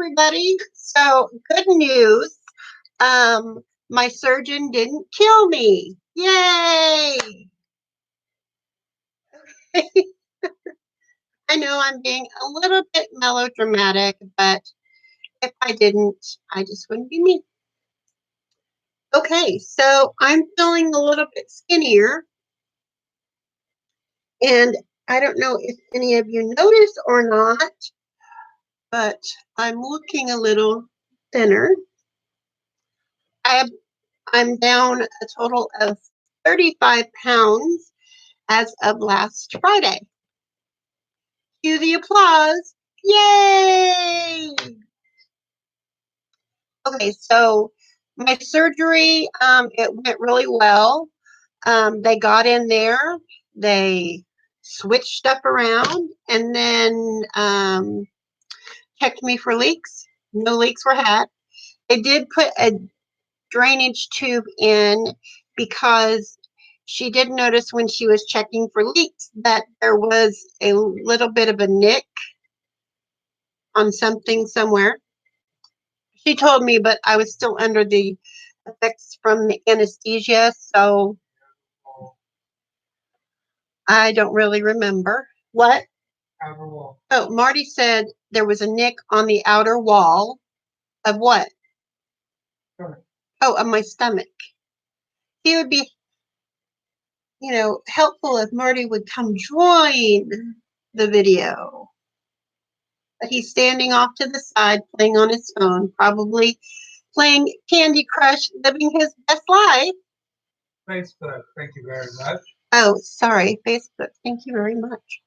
everybody. So, good news. Um, my surgeon didn't kill me. Yay! I know I'm being a little bit melodramatic, but if I didn't, I just wouldn't be me. Okay, so I'm feeling a little bit skinnier, and I don't know if any of you noticed or not, but I'm looking a little thinner. I I'm down a total of 35 pounds as of last Friday. Cue the applause. Yay! Okay, so my surgery, it went really well. They got in there, they switched stuff around, and then checked me for leaks. No leaks were had. They did put a drainage tube in because she did notice when she was checking for leaks that there was a little bit of a nick on something somewhere. She told me, but I was still under the effects from the anesthesia, so I don't really remember. What? Outer wall. Oh, Marty said there was a nick on the outer wall of what? Stomach. Oh, of my stomach. He would be, helpful if Marty would come join the video. But he's standing off to the side playing on his phone, probably playing Candy Crush, living his best life. Facebook, thank you very much. Oh, sorry, Facebook, thank you very much.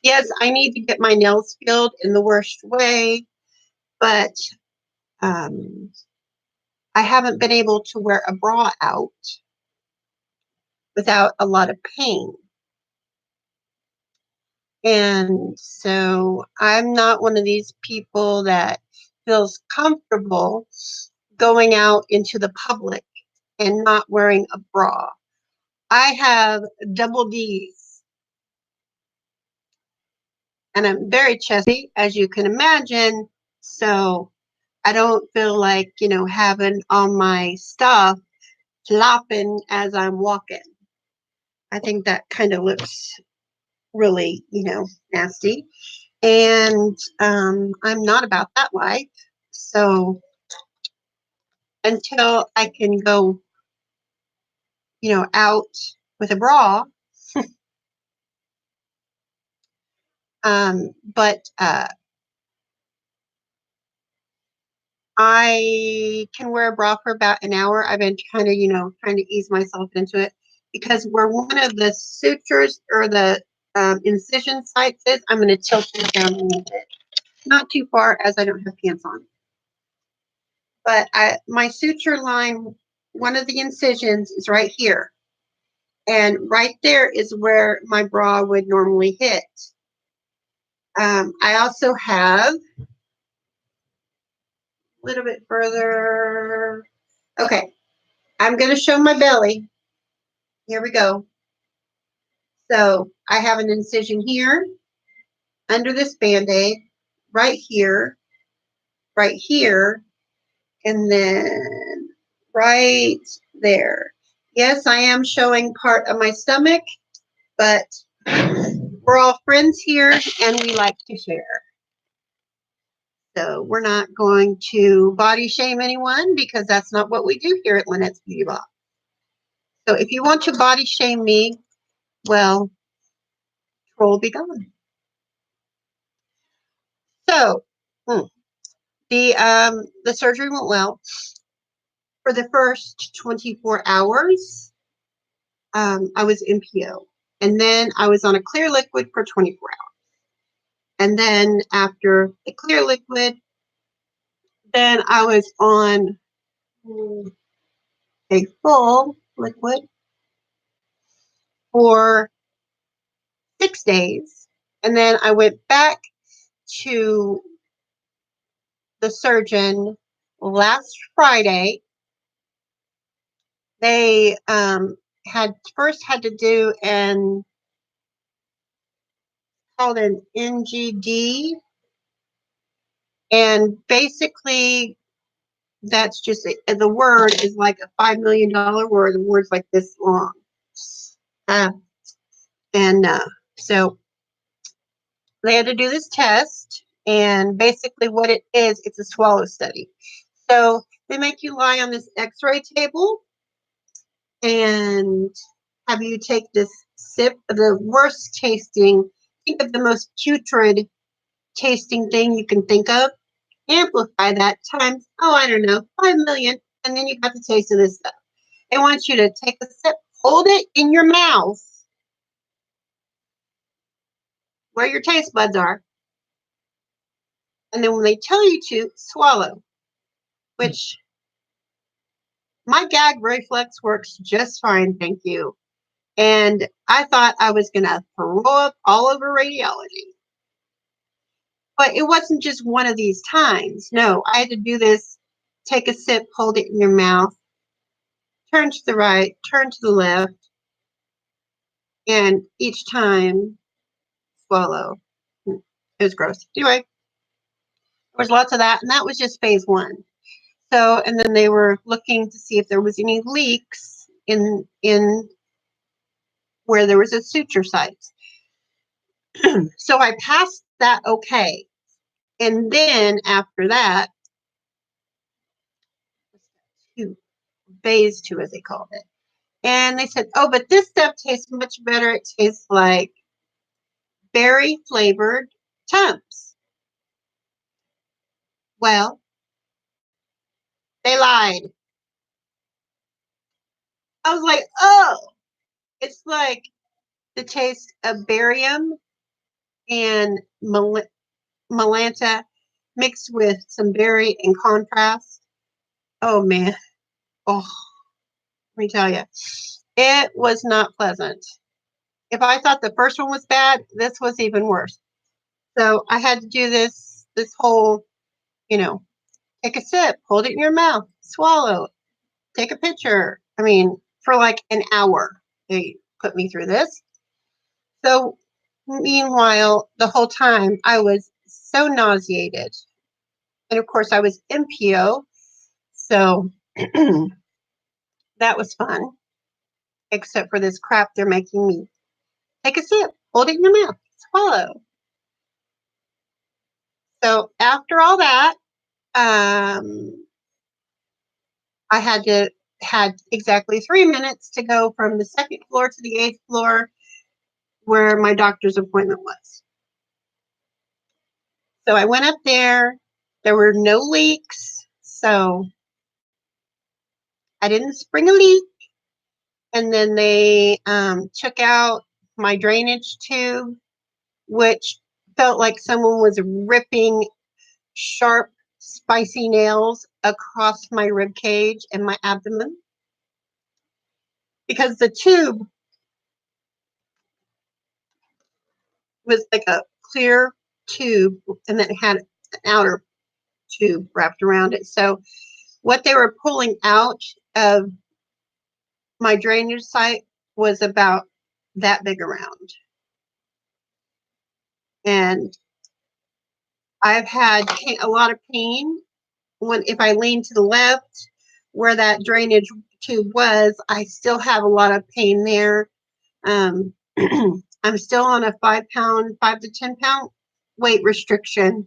Yes, I need to get my nails filled in the worst way, but I haven't been able to wear a bra out without a lot of pain. And so I'm not one of these people that feels comfortable going out into the public and not wearing a bra. I have double D's and I'm very chesty, as you can imagine. So I don't feel like, having all my stuff flopping as I'm walking. I think that kind of looks really, nasty. And I'm not about that life. So until I can go, out with a bra, but I can wear a bra for about an hour. I've been kind of, trying to ease myself into it because where one of the sutures or the incision sites is, I'm going to tilt it down a little bit. Not too far as I don't have pants on. But my suture line, one of the incisions is right here. And right there is where my bra would normally hit. I also have a little bit further. Okay, I'm going to show my belly. Here we go. So I have an incision here, under this Band-Aid, right here, and then right there. Yes, I am showing part of my stomach, but we're all friends here and we like to share. So we're not going to body shame anyone because that's not what we do here at Lynette's Beauty Box. So if you want to body shame me, well, troll be gone. So the surgery went well. For the first 24 hours, I was NPO. And then I was on a clear liquid for 24 hours. And then after the clear liquid, then I was on a full liquid for 6 days. And then I went back to the surgeon last Friday. They had to do called an NGD, And basically, that's just the word is like a $5 million word. The word's like this long. Uh, and so they had to do this test. And basically, what it is, it's a swallow study. So they make you lie on this x ray table and have you take this sip of the worst tasting, think of the most putrid tasting thing you can think of, amplify that times, oh, I don't know, 5 million, and then you got the taste of this stuff. They want you to take a sip, hold it in your mouth where your taste buds are, and then when they tell you to, swallow, which my gag reflex works just fine, thank you. And I thought I was going to throw up all over radiology. But it wasn't just one of these times. No, I had to do this, take a sip, hold it in your mouth, turn to the right, turn to the left, and each time swallow. It was gross. Anyway, there was lots of that, and that was just phase one. So, and then they were looking to see if there was any leaks in where there was a suture site. So I passed that okay. And then after that, phase two, as they called it. And they said, oh, but this stuff tastes much better. It tastes like berry flavored Tums. Well, they lied. I was like, oh, it's like the taste of barium and Malanta mixed with some berry in contrast. Oh, man. Oh, let me tell you, it was not pleasant. If I thought the first one was bad, this was even worse. So I had to do this whole, take a sip, hold it in your mouth, swallow, take a picture. I mean, for like an hour, they put me through this. So meanwhile, the whole time I was so nauseated. And of course, I was MPO. So that was fun, except for this crap they're making me take a sip, hold it in your mouth, swallow. So after all that, I had exactly 3 minutes to go from the second floor to the 8th floor where my doctor's appointment was. So I went up there. There were no leaks, so I didn't spring a leak. And then they took out my drainage tube, which felt like someone was ripping sharp, spicy nails across my rib cage and my abdomen. Because the tube was like a clear tube and then it had an outer tube wrapped around it. So what they were pulling out of my drainage site was about that big around. And I've had a lot of pain if I lean to the left where that drainage tube was. I still have a lot of pain there. I'm still on a 5 to 10 pound weight restriction.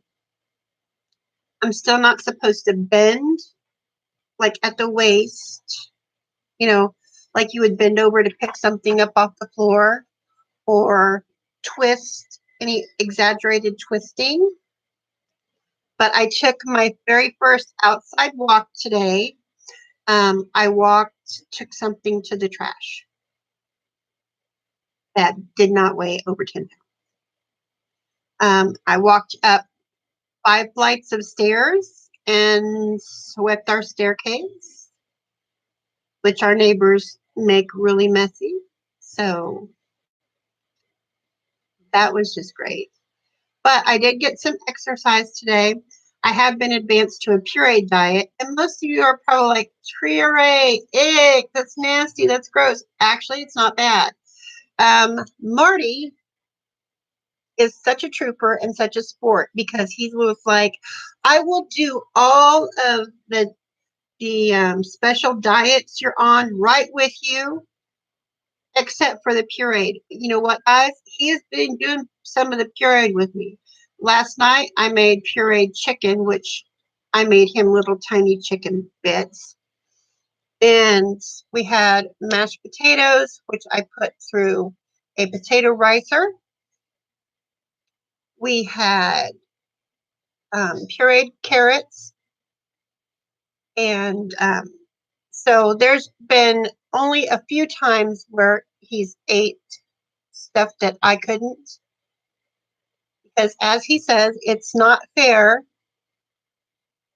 I'm still not supposed to bend like at the waist, like you would bend over to pick something up off the floor or twist, any exaggerated twisting. But I took my very first outside walk today. I took something to the trash that did not weigh over 10 pounds. I walked up 5 flights of stairs and swept our staircase, which our neighbors make really messy. So that was just great. But I did get some exercise today. I have been advanced to a pureed diet, and most of you are probably like, puree, ick, that's nasty, that's gross. Actually, it's not bad. Marty is such a trooper and such a sport because he was like, I will do all of the special diets you're on right with you, except for the pureed. You know what, guys? He has been doing some of the pureed with me. Last night, I made pureed chicken, which I made him little tiny chicken bits. And we had mashed potatoes, which I put through a potato ricer. We had pureed carrots. And so there's been only a few times where he's ate stuff that I couldn't. Because as he says, it's not fair.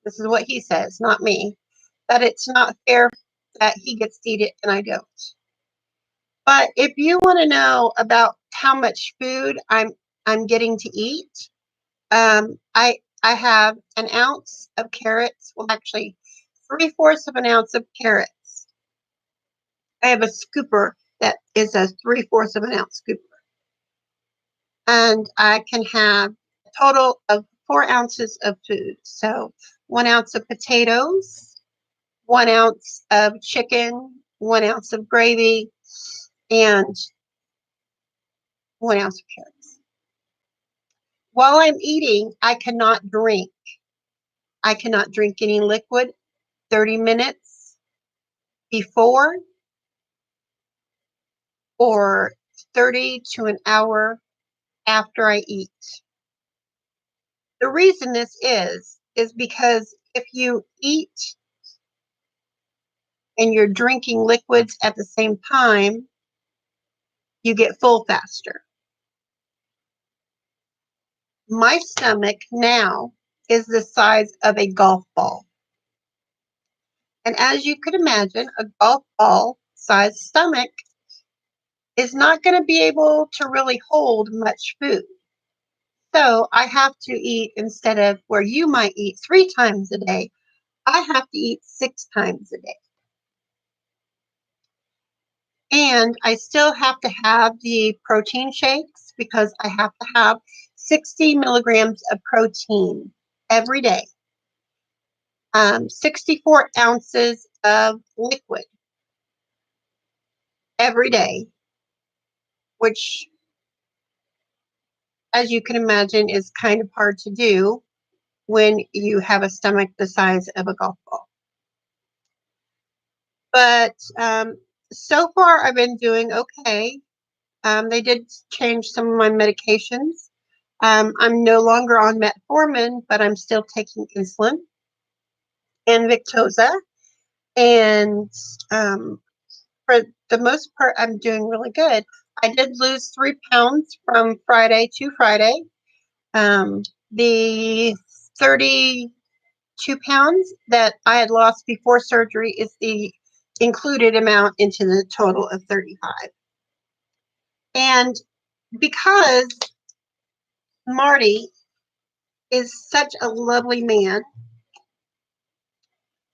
This is what he says, not me. That it's not fair that he gets to eat it and I don't. But if you want to know about how much food I'm getting to eat, I have an ounce of carrots. Well, actually, 3/4 of an ounce of carrots. I have a scooper that is a 3/4 of an ounce scooper, and I can have a total of 4 ounces of food. So 1 ounce of potatoes, 1 ounce of chicken, 1 ounce of gravy, and 1 ounce of carrots. While I'm eating, I cannot drink. I cannot drink any liquid 30 minutes before or 30 to an hour after I eat. The reason this is because if you eat and you're drinking liquids at the same time, you get full faster. My stomach now is the size of a golf ball. And as you could imagine, a golf ball sized stomach is not going to be able to really hold much food. So I have to eat, instead of where you might eat 3 times a day, I have to eat 6 times a day. And I still have to have the protein shakes because I have to have 60 milligrams of protein every day. 64 ounces of liquid every day, which, as you can imagine, is kind of hard to do when you have a stomach the size of a golf ball. But so far, I've been doing okay. They did change some of my medications. I'm no longer on metformin, but I'm still taking insulin and Victoza. And for the most part, I'm doing really good. I did lose 3 pounds from Friday to Friday. The 32 pounds that I had lost before surgery is the included amount into the total of 35. And because Marty is such a lovely man,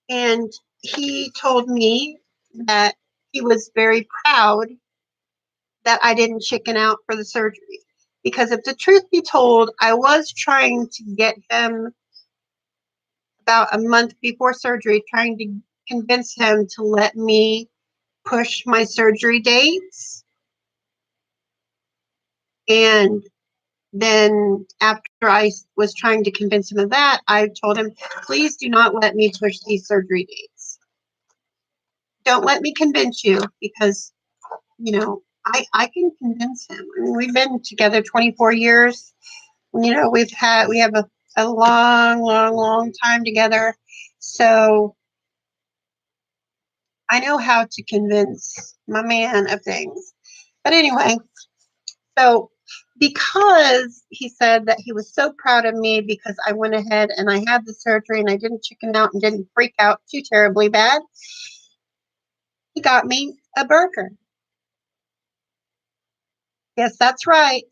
and he told me that he was very proud that I didn't chicken out for the surgery. Because if the truth be told, I was trying to get him about a month before surgery, trying to convince him to let me push my surgery dates. And then after I was trying to convince him of that, I told him, please do not let me push these surgery dates. Don't let me convince you, because, you know, I can convince him. I mean, we've been together 24 years. You know, we have a long time together. So I know how to convince my man of things. But anyway, so because he said that he was so proud of me because I went ahead and I had the surgery and I didn't chicken out and didn't freak out too terribly bad, he got me a burger. Yes, that's right.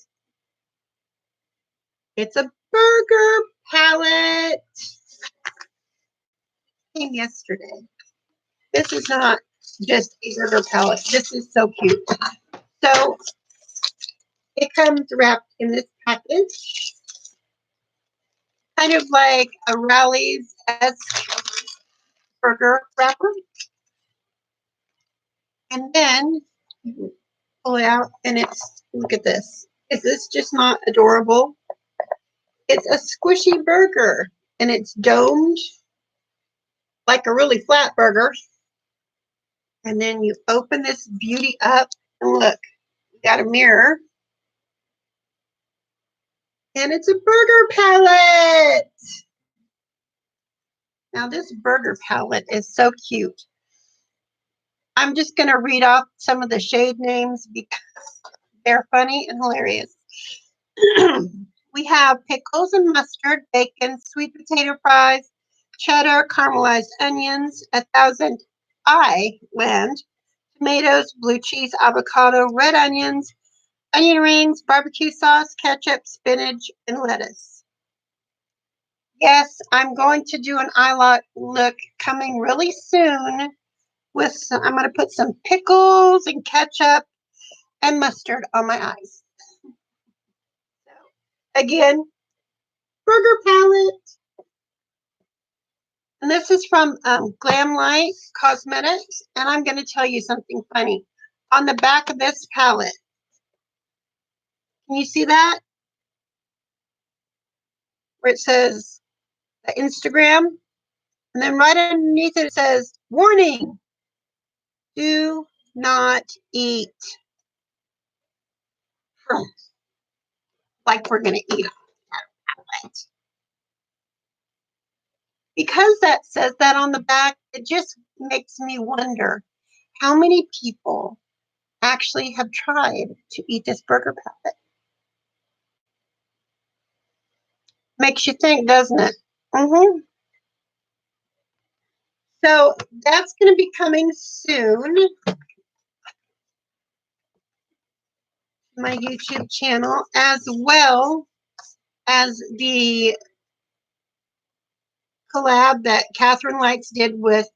It's a burger pallet. Came yesterday. This is not just a burger pallet. This is so cute. So It comes wrapped in this package, kind of like a Rally's burger wrapper. And then you pull it out, and it's, look at this. Is this just not adorable? It's a squishy burger, and it's domed like a really flat burger. And then you open this beauty up, and look, we got a mirror. And it's a burger palette. Now this burger palette is so cute. I'm just going to read off some of the shade names because they're funny and hilarious. We have pickles and mustard, bacon, sweet potato fries, cheddar, caramelized onions, 1,000 Island, tomatoes, blue cheese, avocado, red onions, onion rings, barbecue sauce, ketchup, spinach, and lettuce. Yes, I'm going to do an eye look coming really soon with some, I'm going to put some pickles and ketchup and mustard on my eyes. So, again, burger palette. And this is from Glamlight Cosmetics. And I'm going to tell you something funny. On the back of this palette, can you see that? Where it says the Instagram. And then right underneath it, it says, warning, do not eat. Like we're going to eat it. Because that says that on the back, it just makes me wonder how many people actually have tried to eat this burger palette. Makes you think, doesn't it? So that's going to be coming soon. My YouTube channel, as well as the collab that Catherine Lights did with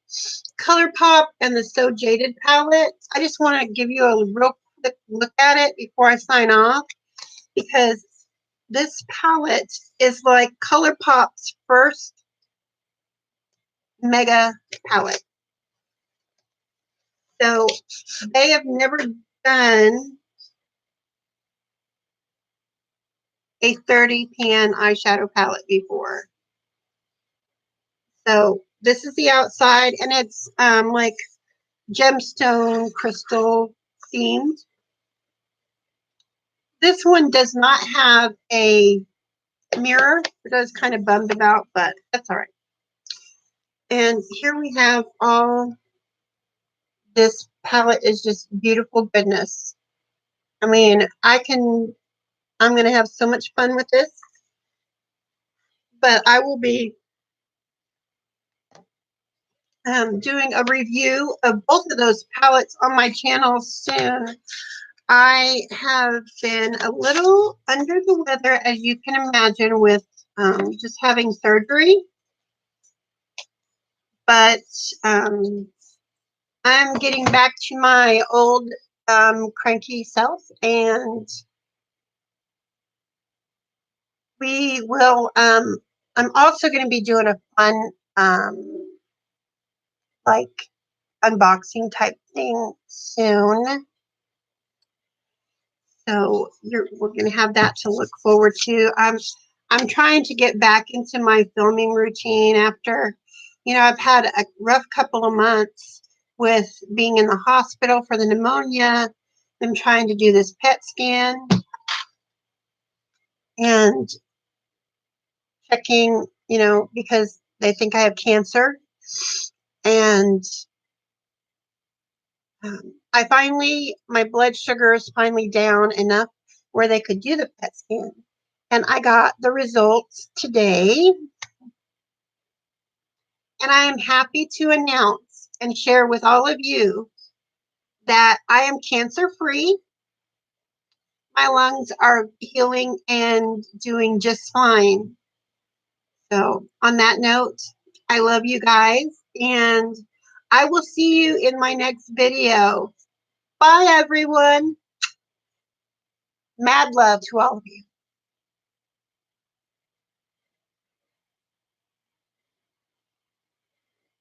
ColourPop and the So Jaded palette. I just want to give you a real quick look at it before I sign off, because this palette is like ColourPop's first mega palette. So they have never done a 30 pan eyeshadow palette before. So this is the outside, and it's like gemstone crystal themed. This one does not have a mirror, which I was kind of bummed about, but that's all right. And here we have all this palette is just beautiful goodness. I mean, I'm going to have so much fun with this, but I will be doing a review of both of those palettes on my channel soon. I have been a little under the weather, as you can imagine, with just having surgery. But I'm getting back to my old cranky self, and we will, I'm also going to be doing a fun, like, unboxing type thing soon. So we're going to have that to look forward to. I'm trying to get back into my filming routine after, I've had a rough couple of months with being in the hospital for the pneumonia. I'm trying to do this PET scan and checking, because they think I have cancer. And my blood sugar is finally down enough where they could do the PET scan. And I got the results today. And I am happy to announce and share with all of you that I am cancer-free. My lungs are healing and doing just fine. So on that note, I love you guys, and I will see you in my next video. Bye, everyone. Mad love to all of you.